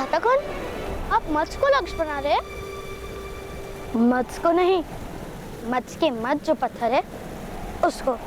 भ्राता कौन? आप मत्स्य को लक्ष्य बना रहे हैं? मत्स्य को नहीं, मत्स्य के मत जो पत्थर है उसको।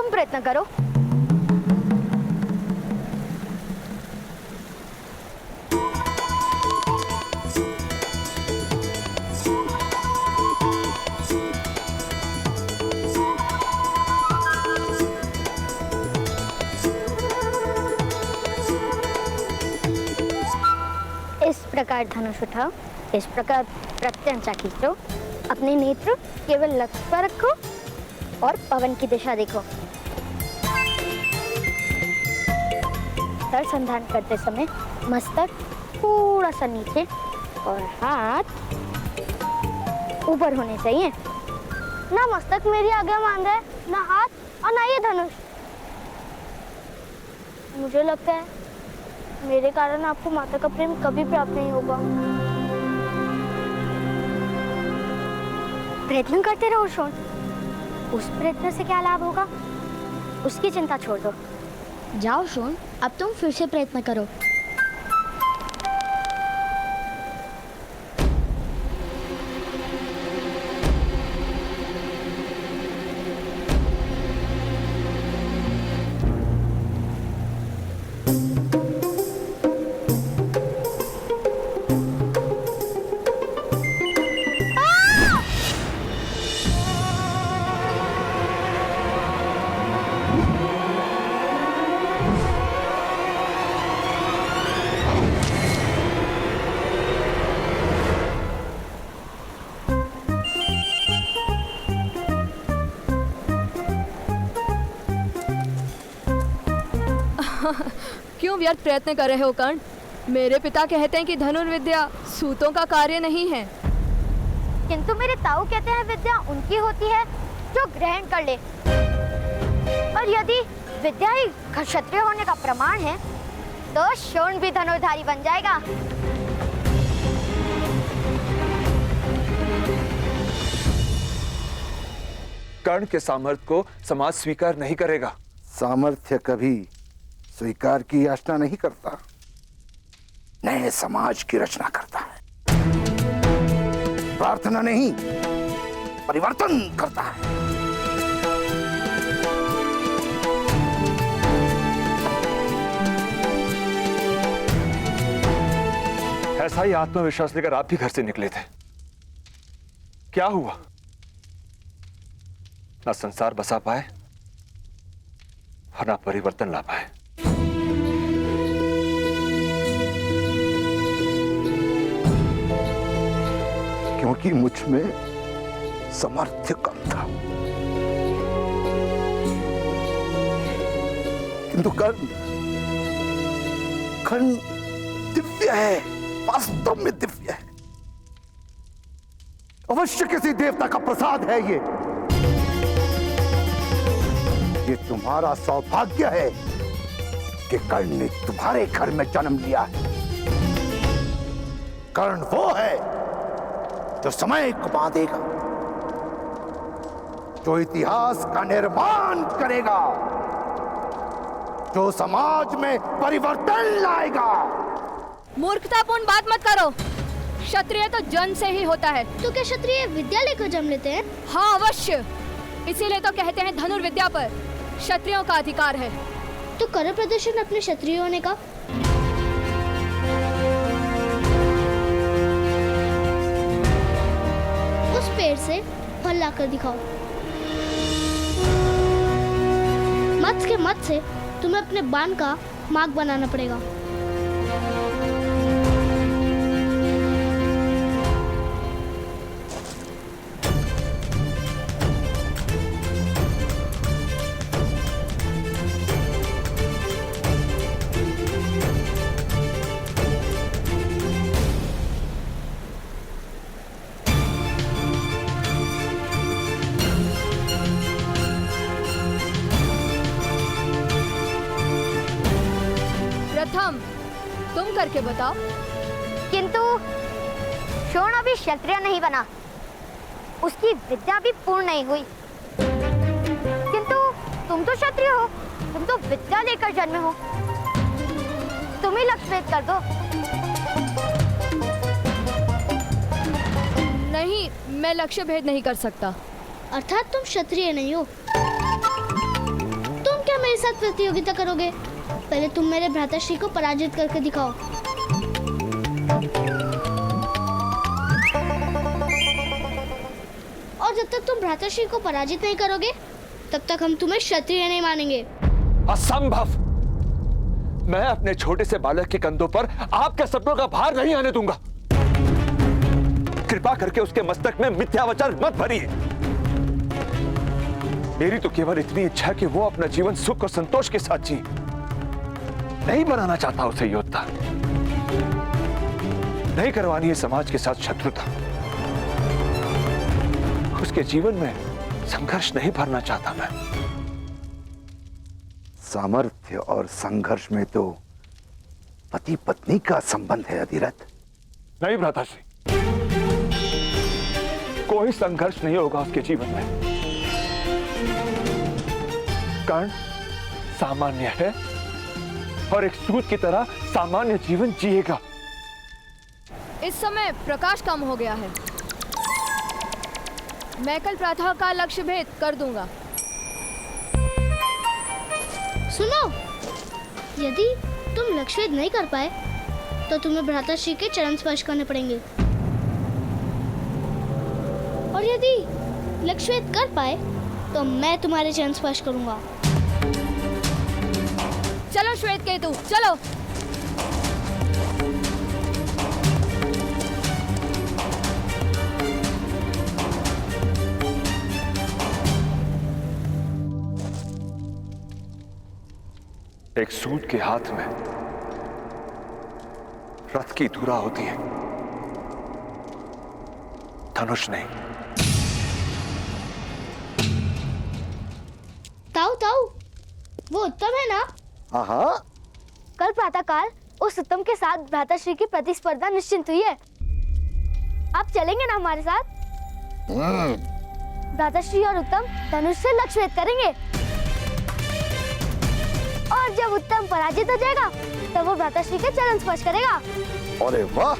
प्रयत्न करो। इस प्रकार धनुष उठाओ, इस प्रकार प्रत्यंचा खींचो, अपने नेत्र केवल लक्ष्य पर रखो और पवन की दिशा देखो। संधान करते समय मस्तक थोड़ा सा नीचे और हाथ ऊपर होने चाहिए। ना मस्तक मेरी आज्ञा मान रहा है, ना हाथ और ना ये धनुष। मुझे लगता है मेरे कारण आपको माता का प्रेम कभी प्राप्त नहीं होगा। प्रयत्न करते रहो शोन, उस प्रयत्न से क्या लाभ होगा उसकी चिंता छोड़ दो। जाओ शोन, अब तुम फिर से प्रयत्न करो। क्यों व्यर्थ प्रयत्न कर रहे हो कर्ण? मेरे पिता कहते हैं कि धनुर्विद्या सूतों का कार्य नहीं है। किंतु मेरे ताऊ कहते हैं विद्या उनकी होती है जो ग्रहण कर ले। और यदि विद्या ही क्षत्रिय होने का प्रमाण है तो शोण भी धनुर्धारी बन जाएगा। कर्ण के सामर्थ्य को समाज स्वीकार नहीं करेगा। सामर्थ्य कभी स्वीकार की याचना नहीं करता, नए समाज की रचना करता है। प्रार्थना नहीं, परिवर्तन करता है। ऐसा ही आत्मविश्वास लेकर आप भी घर से निकले थे। क्या हुआ? ना संसार बसा पाए और ना परिवर्तन ला पाए। क्योंकि मुझ में सामर्थ्य कम था। किंतु कर्ण दिव्य है, वास्तव में दिव्य है। अवश्य किसी देवता का प्रसाद है ये तुम्हारा सौभाग्य है कि कर्ण ने तुम्हारे घर में जन्म लिया है। कर्ण वो है जो समय को बांधेगा, जो इतिहास का निर्माण करेगा, जो समाज में परिवर्तन लाएगा। मूर्खतापूर्ण बात मत करो। क्षत्रिय तो जन्म से ही होता है। तो क्या क्षत्रिय विद्या लेकर जन्म लेते हैं? हाँ अवश्य, इसीलिए तो कहते हैं धनुर्विद्या पर क्षत्रियों का अधिकार है। तो करो प्रदर्शन अपने क्षत्रिय होने का। उस पेड़ से फल लाकर दिखाओ। मत्स्य के मत से तुम्हें अपने बाण का मार्ग बनाना पड़ेगा। तुम करके बताओ। किंतु शोण अभी क्षत्रिय नहीं बना, उसकी विद्या भी पूर्ण नहीं हुई। किंतु तुम तो क्षत्रिय हो, तुम तो विद्या लेकर जन्मे हो, तुम ही लक्ष्यभेद कर दो। नहीं, मैं लक्ष्य भेद नहीं कर सकता। अर्थात तुम क्षत्रिय नहीं हो। तुम क्या मेरे साथ प्रतियोगिता करोगे? पहले तुम मेरे भ्राताश्री को पराजित करके दिखाओ। और जब तक तुम भ्राताश्री को पराजित नहीं करोगे, तब तक हम तुम्हें क्षत्रिय नहीं मानेंगे। असंभव। मैं अपने छोटे से बालक के कंधों पर आपके सपनों का भार नहीं आने दूंगा। कृपा करके उसके मस्तक में मिथ्या वचन मत भरिए। मेरी तो केवल इतनी इच्छा कि वो अपना जीवन सुख और संतोष के साथ जी। नहीं बनाना चाहता उसे योद्धा, नहीं करवानी है समाज के साथ शत्रुता, उसके जीवन में संघर्ष नहीं भरना चाहता मैं। सामर्थ्य और संघर्ष में तो पति पत्नी का संबंध है अधिरथ। नहीं भ्राताश्री, कोई संघर्ष नहीं होगा उसके जीवन में। कर्ण सामान्य है और एक सूत की तरह सामान्य जीवन जिएगा। इस समय प्रकाश कम हो गया है, मैं कल प्रातः का लक्ष्य भेद कर दूंगा। सुनो, यदि तुम लक्ष्य भेद नहीं कर पाए तो तुम्हें भ्राताश्री के चरण स्पर्श करने पड़ेंगे, और यदि लक्ष्य भेद कर पाए तो मैं तुम्हारे चरण स्पर्श करूंगा। चलो श्वेत केतु, चलो। एक सूत के हाथ में रथ की धुरा होती है, धनुष नहीं। ताऊ ताऊ, वो उत्तम है ना? हाँ, कल प्रातःकाल उस उत्तम के साथ भ्राताश्री की प्रतिस्पर्धा निश्चित हुई है। आप चलेंगे ना हमारे साथ? भ्राताश्री और उत्तम धनुष से लक्ष्य भेद करेंगे, और जब उत्तम पराजित हो जाएगा तब वो भ्राताश्री के चरण स्पर्श करेगा। अरे वाह!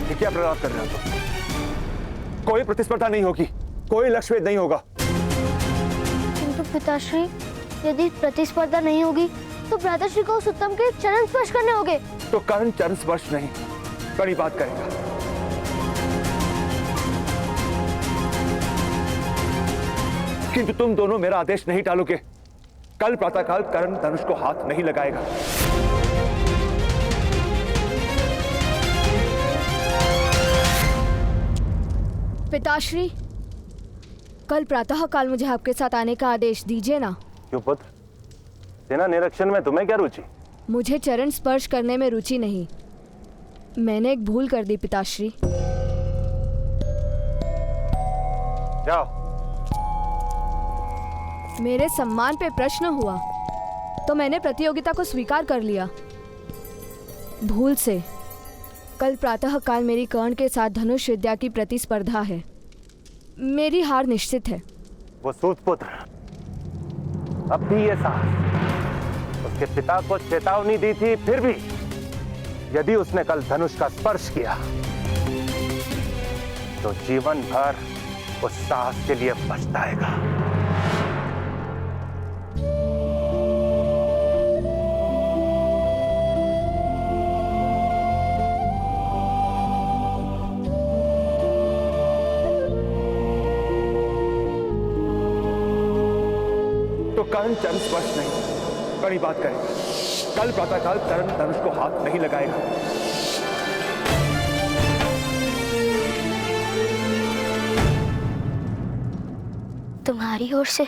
ये क्या प्रलाप कर रहे हो तुम? कोई प्रतिस्पर्धा नहीं होगी, कोई लक्ष्य भेद नहीं होगा। किंतु पिताश्री, यदि प्रतिस्पर्धा नहीं होगी तो भ्राताश्री को उस उत्तम के चरण स्पर्श करने होंगे। तो कर्ण चरण स्पर्श नहीं, बड़ी बात करेगा। किंतु तुम दोनों मेरा आदेश नहीं टालोगे। कल प्रातःकाल कर्ण धनुष को हाथ नहीं लगाएगा। पिताश्री, कल प्रातः काल मुझे आपके साथ आने का आदेश दीजिए ना। क्यों पुत्र, सेना निरीक्षण में तुम्हें क्या रुचि? मुझे चरण स्पर्श करने में रुचि नहीं। मैंने एक भूल कर दी पिताश्री। जाओ। मेरे सम्मान पे प्रश्न हुआ तो मैंने प्रतियोगिता को स्वीकार कर लिया। भूल से कल प्रातः काल मेरी कर्ण के साथ धनुष विद्या की प्रतिस्पर्धा है। मेरी हार निश्चित है। वो सूत पुत्र अब भी ये साहस, उसके पिता को चेतावनी दी थी, फिर भी यदि उसने कल धनुष का स्पर्श किया तो जीवन भर उस साहस के लिए पछताएगा। तो कर्ण चरण स्पर्श नहीं, बड़ी बात करेगा। कल प्रातःकाल कर्ण धनुष को हाथ नहीं लगाएगा। तुम्हारी ओर से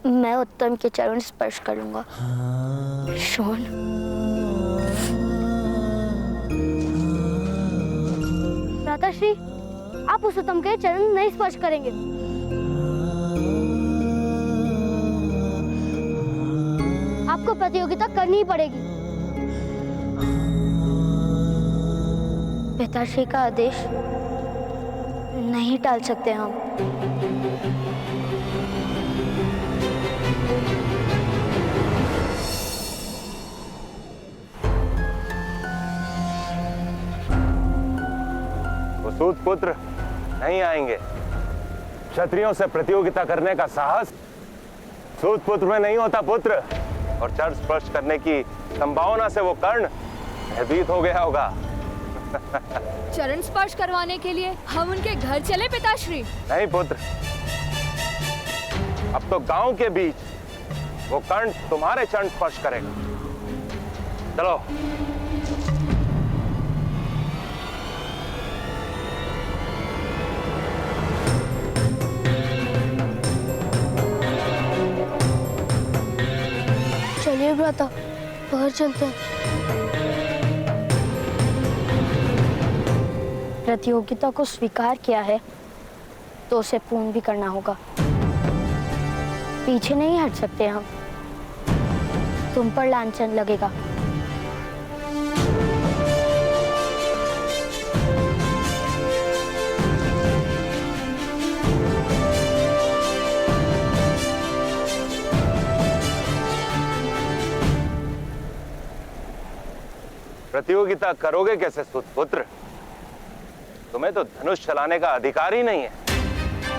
मैं उत्तम के चरण स्पर्श करूंगा। शोण, भ्राताश्री, आप उस उत्तम के चरण नहीं स्पर्श करेंगे। आपको प्रतियोगिता करनी ही पड़ेगी। पिताश्री का आदेश नहीं टाल सकते हम। वो सूत पुत्र नहीं आएंगे। क्षत्रियों से प्रतियोगिता करने का साहस सूत पुत्र में नहीं होता पुत्र। और चरण स्पर्श करने की संभावना से वो कर्ण भयभीत हो गया होगा। चरण स्पर्श करवाने के लिए हम उनके घर चले पिताश्री? नहीं पुत्र, अब तो गांव के बीच वो कर्ण तुम्हारे चरण स्पर्श करेगा। चलो। चलिए भ्राता, बाहर चलते हैं। प्रतियोगिता को स्वीकार किया है तो उसे पूर्ण भी करना होगा। पीछे नहीं हट सकते हम। तुम पर लांछन लगेगा। प्रतियोगिता करोगे कैसे सुतपुत्र? तुम्हें तो धनुष चलाने का अधिकार ही नहीं है।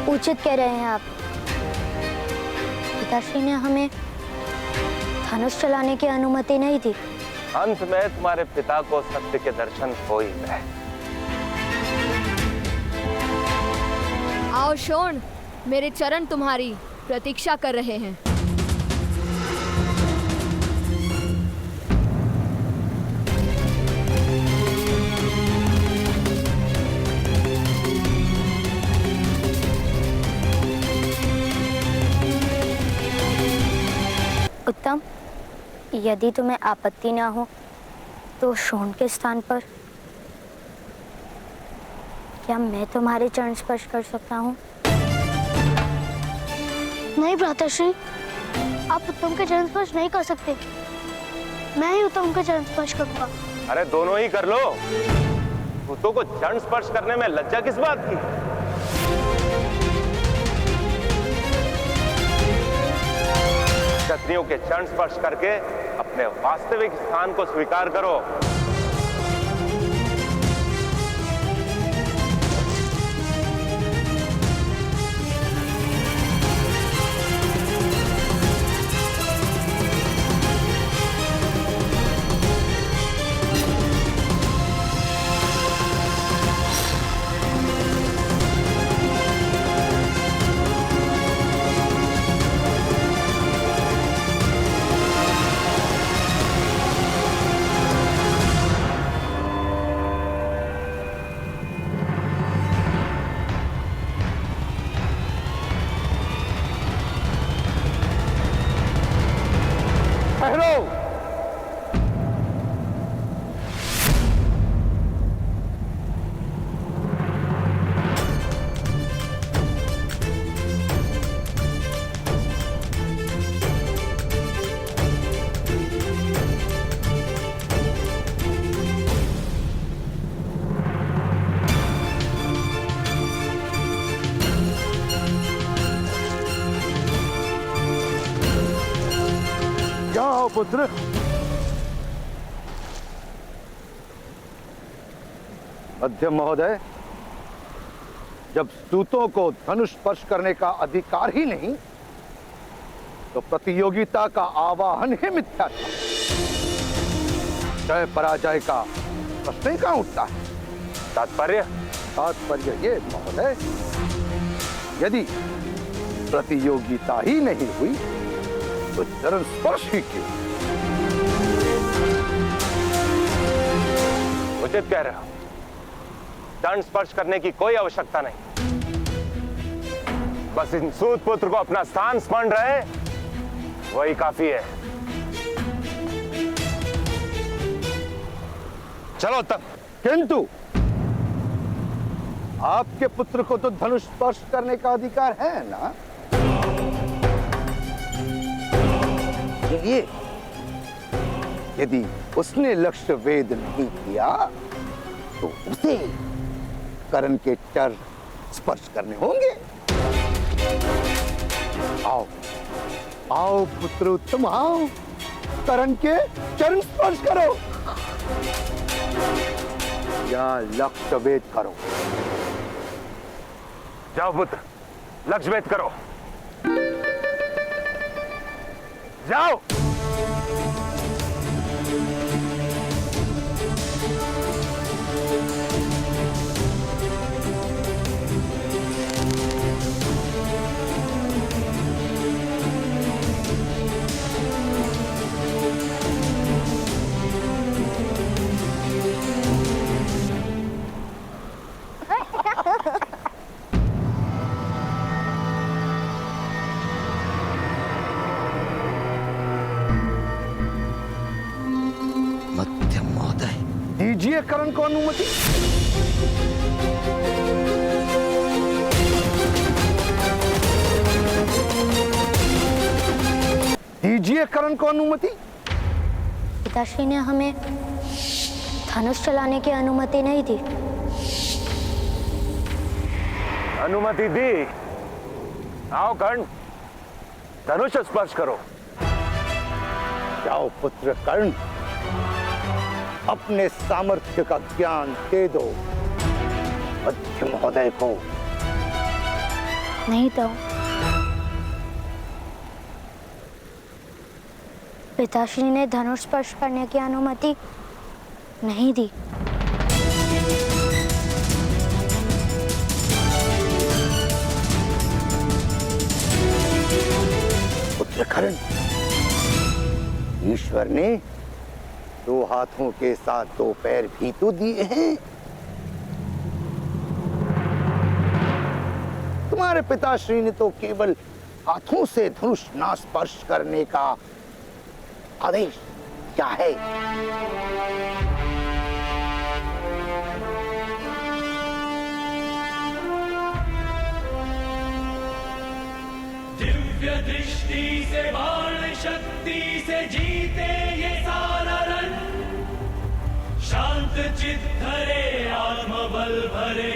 उचित कह रहे हैं आप। पिताश्री ने हमें धनुष चलाने की अनुमति नहीं दी। अंत में तुम्हारे पिता को सत्य के दर्शन हो ही गए। आओ शोण, मेरे चरण तुम्हारी प्रतीक्षा कर रहे हैं। उत्तम, यदि तुम्हें आपत्ति ना हो तो शोण के स्थान पर क्या मैं तुम्हारे चरण स्पर्श कर सकता हूँ? नहीं भ्राताश्री, आप उत्तम के चरण स्पर्श नहीं कर सकते। मैं ही उत्तम के चरण स्पर्श करूंगा। अरे दोनों ही कर लो। दूतों को चरण स्पर्श करने में लज्जा किस बात की? क्षत्रियों के चरण स्पर्श करके अपने वास्तविक स्थान को स्वीकार करो। जाओ पुत्र। मध्यम महोदय, जब सूतों को धनुष स्पर्श करने का अधिकार ही नहीं तो प्रतियोगिता का आवाहन ही मिथ्या था। जय पराजय का प्रश्न ही कहां उठता है? तात्पर्य ये महोदय, यदि प्रतियोगिता ही नहीं हुई तो चरण स्पर्श ही क्यों? उचित कह रहे हो। चरण स्पर्श करने की कोई आवश्यकता नहीं। बस इन सूत पुत्र को अपना स्थान स्मरण रहे, वही काफी है। चलो तब। किंतु आपके पुत्र को तो धनुष स्पर्श करने का अधिकार है ना? यदि उसने लक्ष्य वेद नहीं किया तो उसे कर्ण के चर स्पर्श करने होंगे। आओ आओ पुत्र उत्तम, आओ कर्ण के चरण स्पर्श करो या लक्ष्य वेद करो। जाओ पुत्र, लक्ष्य भेद करो, जाओ। मध्यम महोदय, दीजिए कर्ण को अनुमति। दीजिए कर्ण को अनुमति। पिताश्री ने हमें धनुष चलाने की अनुमति नहीं दी। अनुमति दी। आओ कर्ण, धनुष स्पर्श करो। जाओ पुत्र कर्ण, अपने सामर्थ्य का ज्ञान दे दो मध्य महोदय को। नहीं तो पिताश्री ने धनुष स्पर्श करने की अनुमति नहीं दी। पुत्र कर्ण, ईश्वर ने 2 हाथों के साथ 2 पैर भी तो दिए हैं। तुम्हारे पिताश्री ने तो केवल हाथों से धनुष ना स्पर्श करने का आदेश क्या है। दिव्य दृष्टि से बाण शक्ति से जीते ये सारा रण, शांत चित्त धरे आत्मबल भरे